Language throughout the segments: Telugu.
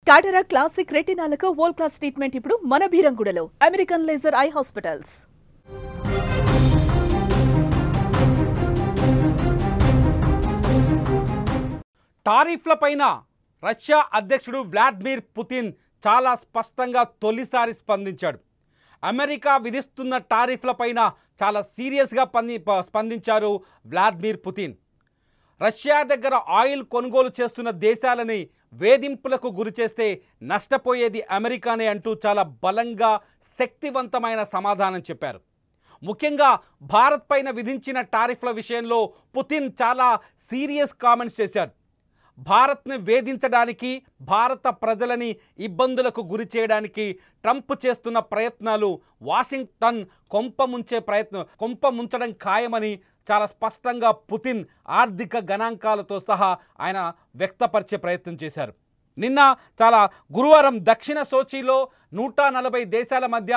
టాటరా క్లాసిక్ రెటినాలకు వరల్డ్ క్లాస్ ట్రీట్మెంట్ ఇప్పుడు మన బీరంగూడలో అమెరికన్ లేజర్ ఐ హాస్పిటల్స్. టారిఫ్లపైన రష్యా అధ్యక్షుడు వ్లాదిమిర్ పుతిన్ చాలా స్పష్టంగా తొలిసారి స్పందించాడు. అమెరికా విధిస్తున్న టారిఫ్లపైన చాలా సీరియస్గా స్పందించారు వ్లాదిమిర్ పుతిన్. రష్యా దగ్గర ఆయిల్ కొనుగోలు చేస్తున్న దేశాలని వేధింపులకు గురిచేస్తే నష్టపోయేది అమెరికానే అంటూ చాలా బలంగా శక్తివంతమైన సమాధానం చెప్పారు. ముఖ్యంగా భారత్ పైన విధించిన టారిఫ్ల విషయంలో పుతిన్ చాలా సీరియస్ కామెంట్స్ చేశారు. భారత్ని వేధించడానికి, భారత ప్రజలని ఇబ్బందులకు గురి చేయడానికి ట్రంప్ చేస్తున్న ప్రయత్నాలు వాషింగ్టన్ కొంప ముంచడం ఖాయమని చాలా స్పష్టంగా పుతిన్ ఆర్థిక గణాంకాలతో సహా ఆయన వ్యక్తపరిచే ప్రయత్నం చేశారు. నిన్న గురువారం దక్షిణ సోచీలో 140 దేశాల మధ్య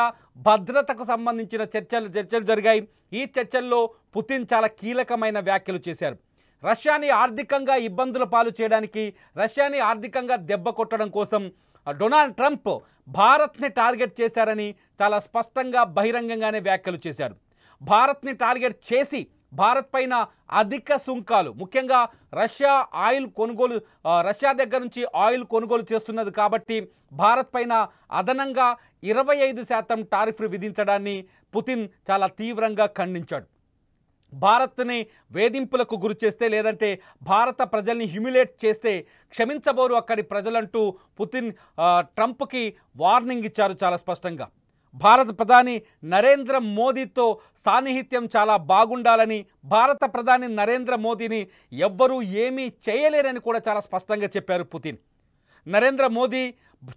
భద్రతకు సంబంధించిన చర్చలు జరిగాయి. ఈ చర్చల్లో పుతిన్ చాలా కీలకమైన వ్యాఖ్యలు చేశారు. రష్యాని ఆర్థికంగా ఇబ్బందుల పాలు చేయడానికి, రష్యాని ఆర్థికంగా దెబ్బ కొట్టడం కోసం డొనాల్డ్ ట్రంప్ భారత్ని టార్గెట్ చేశారని చాలా స్పష్టంగా బహిరంగంగానే వ్యాఖ్యలు చేశారు. భారత్ని టార్గెట్ చేసి భారత్ పైన అధిక సుంకాలు, ముఖ్యంగా రష్యా దగ్గర నుంచి ఆయిల్ కొనుగోలు చేస్తున్నది కాబట్టి భారత్ పైన అదనంగా 25% టారిఫ్లు విధించడాన్ని పుతిన్ చాలా తీవ్రంగా ఖండించాడు. భారత్ని వేధింపులకు గురి చేస్తే, లేదంటే భారత ప్రజల్ని హ్యూమిలేట్ చేస్తే క్షమించబోరు అక్కడి ప్రజలంటూ పుతిన్ ట్రంప్కి వార్నింగ్ ఇచ్చారు చాలా స్పష్టంగా. భారత ప్రధాని నరేంద్ర మోదీతో సాన్నిహిత్యం చాలా బాగుండాలని, భారత ప్రధాని నరేంద్ర మోదీని ఎవ్వరూ ఏమీ చేయలేరని కూడా చాలా స్పష్టంగా చెప్పారు పుతిన్. నరేంద్ర మోదీ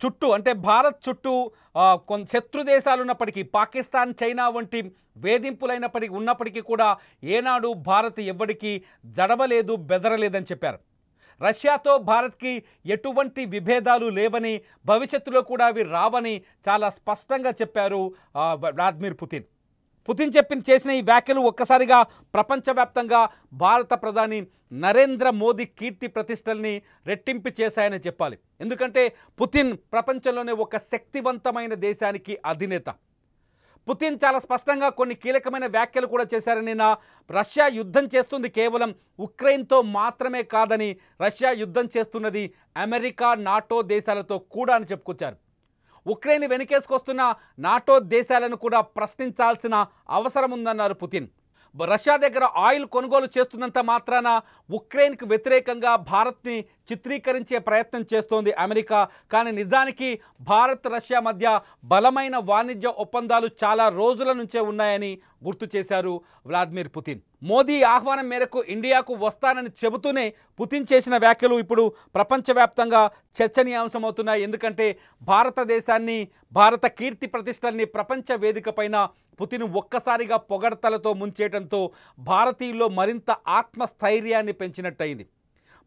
చుట్టూ, అంటే భారత్ చుట్టూ శత్రు దేశాలు ఉన్నప్పటికీ, పాకిస్తాన్, చైనా వంటి ఉన్నప్పటికీ కూడా ఏనాడు భారత్ ఎవ్వడికి జడవలేదు, బెదరలేదని చెప్పారు. రష్యాతో భారత్కి ఎటువంటి విభేదాలు లేవని, భవిష్యత్తులో కూడా అవి రావని చాలా స్పష్టంగా చెప్పారు వ్లాదిమిర్ పుతిన్. పుతిన్ చేసిన ఈ వ్యాఖ్యలు ఒక్కసారిగా ప్రపంచవ్యాప్తంగా భారత ప్రధాని నరేంద్ర మోదీ కీర్తి ప్రతిష్టల్ని రెట్టింపు చేశాయని చెప్పాలి. ఎందుకంటే పుతిన్ ప్రపంచంలోనే ఒక శక్తివంతమైన దేశానికి అధినేత. పుతిన్ చాలా స్పష్టంగా కొన్ని కీలకమైన వ్యాఖ్యలు కూడా చేశారని, రష్యా యుద్ధం చేస్తుంది కేవలం ఉక్రెయిన్తో మాత్రమే కాదని, రష్యా యుద్ధం చేస్తున్నది అమెరికా, నాటో దేశాలతో కూడా అని చెప్పుకొచ్చారు. ఉక్రెయిన్ వెనుకేసుకొస్తున్న నాటో దేశాలను కూడా ప్రశ్నించాల్సిన అవసరం ఉందన్నారు పుతిన్. రష్యా దగ్గర ఆయిల్ కొనుగోలు చేస్తున్నంత మాత్రాన ఉక్రెయిన్కు వ్యతిరేకంగా భారత్ని చిత్రీకరించే ప్రయత్నం చేస్తోంది అమెరికా. కానీ నిజానికి భారత్, రష్యా మధ్య బలమైన వాణిజ్య ఒప్పందాలు చాలా రోజుల నుంచే ఉన్నాయని గుర్తు చేశారు వ్లాదిమిర్ పుతిన్. మోదీ ఆహ్వానం మేరకు ఇండియాకు వస్తానని చెబుతూనే పుతిన్ చేసిన వ్యాఖ్యలు ఇప్పుడు ప్రపంచవ్యాప్తంగా చర్చనీయాంశమవుతున్నాయి. ఎందుకంటే భారతదేశాన్ని, భారత కీర్తి ప్రతిష్టల్ని ప్రపంచ వేదికపైన పుతిన్ ఒక్కసారిగా పొగడ్తలతో ముంచేయడంతో భారతీయుల్లో మరింత ఆత్మస్థైర్యాన్ని పెంచినట్టయింది.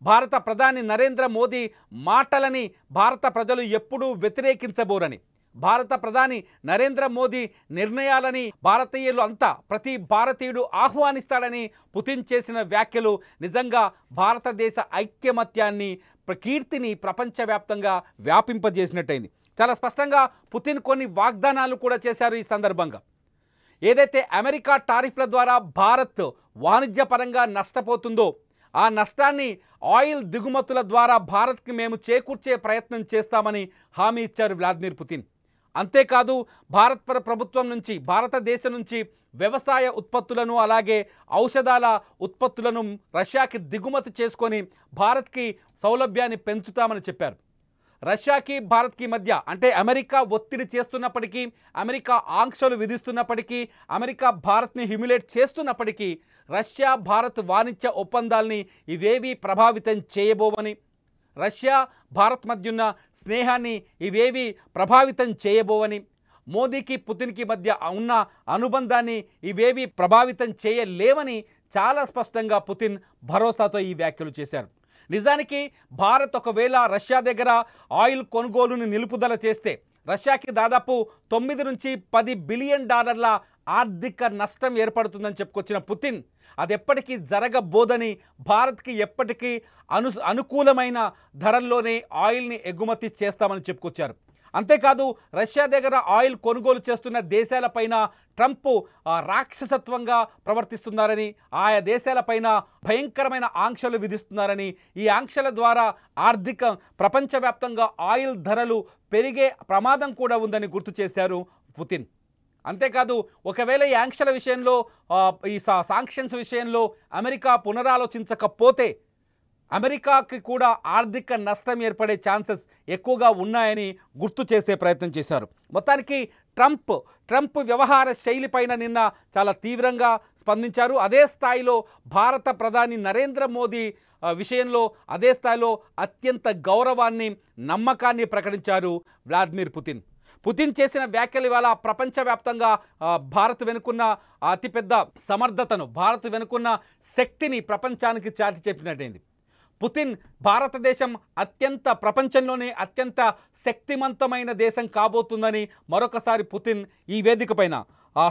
భారత ప్రధాని నరేంద్ర మోదీ మాటలని భారత ప్రజలు ఎప్పుడూ వ్యతిరేకించబోరని, భారత ప్రధాని నరేంద్ర మోదీ నిర్ణయాలని ప్రతి భారతీయుడు ఆహ్వానిస్తాడని పుతిన్ చేసిన వ్యాఖ్యలు నిజంగా భారతదేశ ఐక్యమత్యాన్ని, కీర్తిని ప్రపంచవ్యాప్తంగా వ్యాపింపజేసినట్టయింది. చాలా స్పష్టంగా పుతిన్ కొన్ని వాగ్దానాలు కూడా చేశారు. ఈ సందర్భంగా ఏదైతే అమెరికా టారిఫ్ల ద్వారా భారత్ వాణిజ్యపరంగా నష్టపోతుందో, ఆ నష్టాన్ని ఆయిల్ దిగుమతుల ద్వారా భారత్కి మేము చేకూర్చే ప్రయత్నం చేస్తామని హామీ ఇచ్చారు వ్లాదిమిర్ పుతిన్. అంతేకాదు భారతదేశం నుంచి వ్యవసాయ ఉత్పత్తులను, అలాగే ఔషధాల ఉత్పత్తులను రష్యాకి దిగుమతి చేసుకొని భారత్కి సౌలభ్యాన్ని పెంచుతామని చెప్పారు. రష్యాకి భారత్కి మధ్య, అంటే అమెరికా ఒత్తిడి చేస్తున్నప్పటికీ, అమెరికా ఆంక్షలు విధిస్తున్నప్పటికీ, అమెరికా భారత్ని హ్యూమిలేట్ చేస్తున్నప్పటికీ రష్యా భారత్ వాణిజ్య ఒప్పందాల్ని ఇవేవీ ప్రభావితం చేయబోవని, రష్యా భారత్ మధ్య ఉన్న స్నేహాన్ని ఇవేవీ ప్రభావితం చేయబోవని, మోదీకి పుతిన్కి మధ్య ఉన్న అనుబంధాన్ని ఇవేవీ ప్రభావితం చేయలేవని చాలా స్పష్టంగా పుతిన్ భరోసాతో ఈ వ్యాఖ్యలు చేశారు. నిజానికి భారత్ ఒకవేళ రష్యా దగ్గర ఆయిల్ కొనుగోలుని నిలుపుదల చేస్తే రష్యాకి దాదాపు $9 నుంచి $10 బిలియన్ ఆర్థిక నష్టం ఏర్పడుతుందని చెప్పుకొచ్చిన పుతిన్ అది ఎప్పటికీ జరగబోదని, భారత్కి ఎప్పటికీ అనుకూలమైన ధరల్లోనే ఆయిల్ని ఎగుమతి చేస్తామని చెప్పుకొచ్చారు. అంతేకాదు రష్యా దగ్గర ఆయిల్ కొనుగోలు చేస్తున్న దేశాలపైన ట్రంప్ రాక్షసత్వంగా ప్రవర్తిస్తున్నారని, ఆయా దేశాలపైన భయంకరమైన ఆంక్షలు విధిస్తున్నారని, ఈ ఆంక్షల ద్వారా ప్రపంచవ్యాప్తంగా ఆయిల్ ధరలు పెరిగే ప్రమాదం కూడా ఉందని గుర్తు చేశారు పుతిన్. అంతేకాదు ఒకవేళ ఈ ఆంక్షల విషయంలో ఈ సాంక్షన్స్ విషయంలో అమెరికా పునరాలోచించకపోతే అమెరికాకి కూడా ఆర్థిక నష్టం ఏర్పడే ఛాన్సెస్ ఎక్కువగా ఉన్నాయని గుర్తు చేసే ప్రయత్నం చేశారు. మొత్తానికి ట్రంప్ వ్యవహార శైలిపైన నిన్న చాలా తీవ్రంగా స్పందించారు. అదే స్థాయిలో భారత ప్రధాని నరేంద్ర మోదీ విషయంలో అదే స్థాయిలో అత్యంత గౌరవాన్ని, నమ్మకాన్ని ప్రకటించారు వ్లాదిమిర్ పుతిన్. పుతిన్ చేసిన వ్యాఖ్యలు ఇవాళ ప్రపంచవ్యాప్తంగా భారత్ వెనుకున్న అతిపెద్ద సమర్థతను, భారత్ వెనుకున్న శక్తిని ప్రపంచానికి చాటి చెప్పినట్టయింది. పుతిన్ భారతదేశం ప్రపంచంలోనే అత్యంత శక్తివంతమైన దేశం కాబోతుందని మరొకసారి పుతిన్ ఈ వేదిక పైన,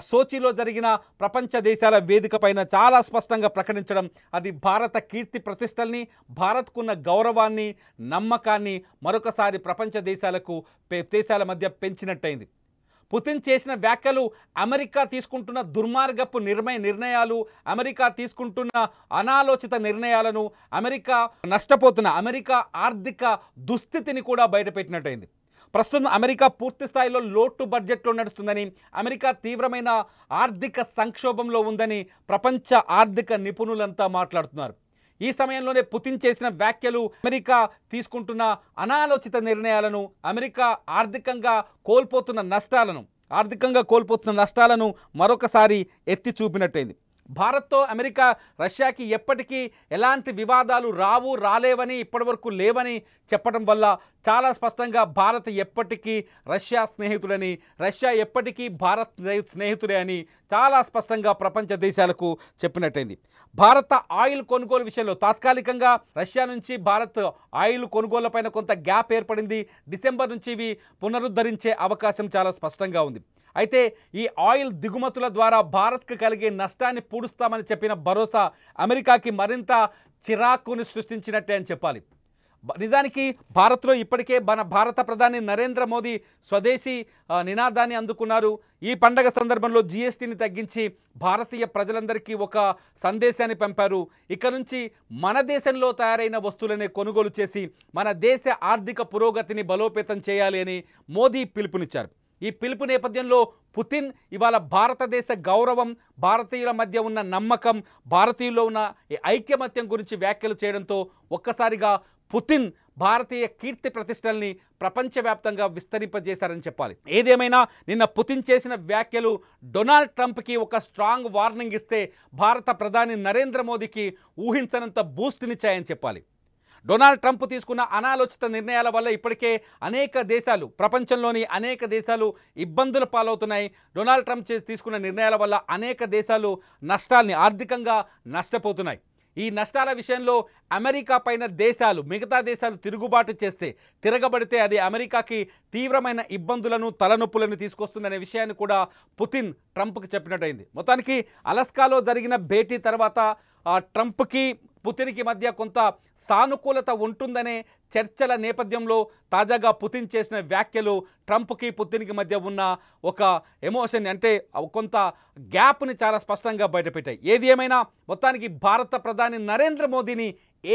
సోచిలో జరిగిన ప్రపంచ దేశాల వేదిక పైన చాలా స్పష్టంగా ప్రకటించడం అది భారత కీర్తి ప్రతిష్టల్ని, భారత్కున్న గౌరవాన్ని, నమ్మకాన్ని మరొకసారి ప్రపంచ దేశాల మధ్య పెంచినట్టయింది. పుతిన్ చేసిన వ్యాఖ్యలు అమెరికా తీసుకుంటున్న దుర్మార్గపు నిర్ణయాలు, అమెరికా తీసుకుంటున్న అనాలోచిత నిర్ణయాలను, అమెరికా ఆర్థిక దుస్థితిని కూడా బయటపెట్టినట్టయింది. ప్రస్తుతం అమెరికా పూర్తి స్థాయిలో లోటు బడ్జెట్లో నడుస్తుందని, అమెరికా తీవ్రమైన ఆర్థిక సంక్షోభంలో ఉందని ప్రపంచ ఆర్థిక నిపుణులంతా మాట్లాడుతున్నారు. ఈ సమయంలోనే పుతిన్ చేసిన వ్యాఖ్యలు అమెరికా తీసుకుంటున్న అనాలోచిత నిర్ణయాలను, అమెరికా ఆర్థికంగా కోల్పోతున్న నష్టాలను మరొకసారి ఎత్తి చూపినట్టయింది. భారత్తో అమెరికా, రష్యాకి ఎప్పటికీ ఎలాంటి వివాదాలు రాలేవని, ఇప్పటివరకు లేవని చెప్పడం వల్ల చాలా స్పష్టంగా భారత్ ఎప్పటికీ రష్యా స్నేహితుడని, రష్యా ఎప్పటికీ భారత్ స్నేహితుడే అని చాలా స్పష్టంగా ప్రపంచ దేశాలకు చెప్పినట్టయింది. భారత ఆయిల్ కొనుగోలు విషయంలో తాత్కాలికంగా రష్యా నుంచి భారత్ ఆయిల్ కొనుగోళ్లపైన కొంత గ్యాప్ ఏర్పడింది. డిసెంబర్ నుంచి ఇవి పునరుద్ధరించే అవకాశం చాలా స్పష్టంగా ఉంది. అయితే ఈ ఆయిల్ దిగుమతుల ద్వారా భారత్కు కలిగే నష్టాన్ని పూడుస్తామని చెప్పిన భరోసా అమెరికాకి మరింత చిరాకుని సృష్టించినట్టే అని చెప్పాలి. నిజానికి భారత్లో ఇప్పటికే భారత ప్రధాని నరేంద్ర మోదీ స్వదేశీ నినాదాన్ని అందుకున్నారు. ఈ పండగ సందర్భంలో జీఎస్టీని తగ్గించి భారతీయ ప్రజలందరికీ ఒక సందేశాన్ని పంపారు. ఇక నుంచి మన దేశంలో తయారైన వస్తువులనే కొనుగోలు చేసి మన దేశ ఆర్థిక పురోగతిని బలోపేతం చేయాలి అని మోదీ పిలుపునిచ్చారు. ఈ పిలుపు నేపథ్యంలో పుతిన్ ఇవాళ భారతదేశ గౌరవం, భారతీయుల మధ్య ఉన్న నమ్మకం, భారతీయుల్లో ఉన్న ఐక్యమత్యం గురించి వ్యాఖ్యలు చేయడంతో ఒక్కసారిగా పుతిన్ భారతీయ కీర్తి ప్రతిష్టల్ని ప్రపంచవ్యాప్తంగా విస్తరింపజేశారని చెప్పాలి. ఏదేమైనా నిన్న పుతిన్ చేసిన వ్యాఖ్యలు డొనాల్డ్ ట్రంప్కి ఒక స్ట్రాంగ్ వార్నింగ్ ఇస్తే భారత ప్రధాని నరేంద్ర మోదీకి ఊహించనంత బూస్ట్నిచ్చాయని చెప్పాలి. డొనాల్డ్ ట్రంప్ తీసుకున్న అనాలోచిత నిర్ణయాల వల్ల ఇప్పటికే అనేక దేశాలు, ప్రపంచంలోని అనేక దేశాలు ఇబ్బందుల పాలవుతున్నాయి. డొనాల్డ్ ట్రంప్ తీసుకున్న నిర్ణయాల వల్ల అనేక దేశాలు ఆర్థికంగా నష్టపోతున్నాయి. ఈ నష్టాల విషయంలో అమెరికా పైన మిగతా దేశాలు తిరగబడితే అది అమెరికాకి తీవ్రమైన ఇబ్బందులను, తలనొప్పులను తీసుకొస్తుందనే విషయాన్ని కూడా పుతిన్ ట్రంప్కి చెప్పినట్టయింది. మొత్తానికి అలస్కాలో జరిగిన భేటీ తర్వాత ట్రంప్కి పుతిన్కి మధ్య కొంత సానుకూలత ఉంటుందనే చర్చల నేపథ్యంలో తాజాగా పుతిన్ చేసిన వ్యాఖ్యలు ట్రంప్కి పుతిన్కి మధ్య ఉన్న ఒక ఎమోషన్, అంటే కొంత గ్యాప్ని చాలా స్పష్టంగా బయటపెట్టాయి. ఏది ఏమైనా మొత్తానికి భారత ప్రధాని నరేంద్ర మోదీని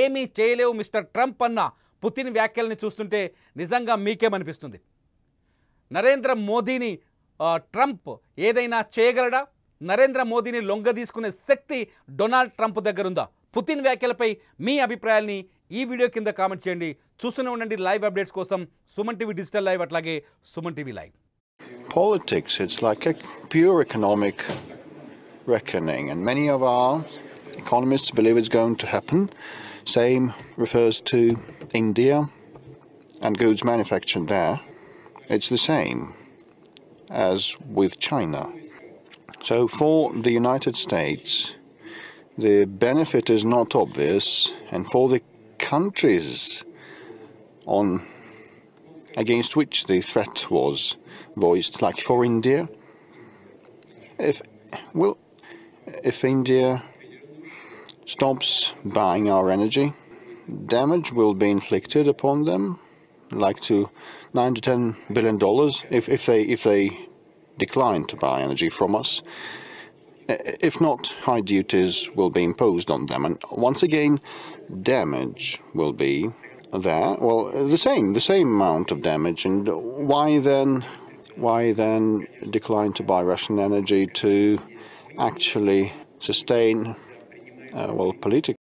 ఏమీ చేయలేవు మిస్టర్ ట్రంప్ అన్న పుతిన్ వ్యాఖ్యల్ని చూస్తుంటే నిజంగా మీకేమనిపిస్తుంది? నరేంద్ర మోదీని ట్రంప్ ఏదైనా చేయగలడా? నరేంద్ర మోదీని లొంగదీసుకునే శక్తి డొనాల్డ్ ట్రంప్ దగ్గర ఉందా? పుతిన్ వ్యాఖ్యలపై మీ అభిప్రాయాల్ని ఈ వీడియో కింద కామెంట్ చేయండి. చూస్తూనే ఉండండి లైవ్ అప్డేట్స్ కోసం సుమన్ టీవీ డిజిటల్ లైవ్, అట్లాగే Suman TV live. Politics, it's like a pure economic reckoning, and many of our economists believe it's going to happen. Same refers to India and goods manufactured there. It's the same as with China. So for the United States, the benefit is not obvious, and for the countries against which the threat was voiced, like for India, if if India stops buying our energy, damage will be inflicted upon them, like to $9 to $10 billion if they decline to buy energy from us. If not, high duties will be imposed on them, and once again, damage will be there. Well, the same amount of damage. And why then decline to buy Russian energy to actually sustain political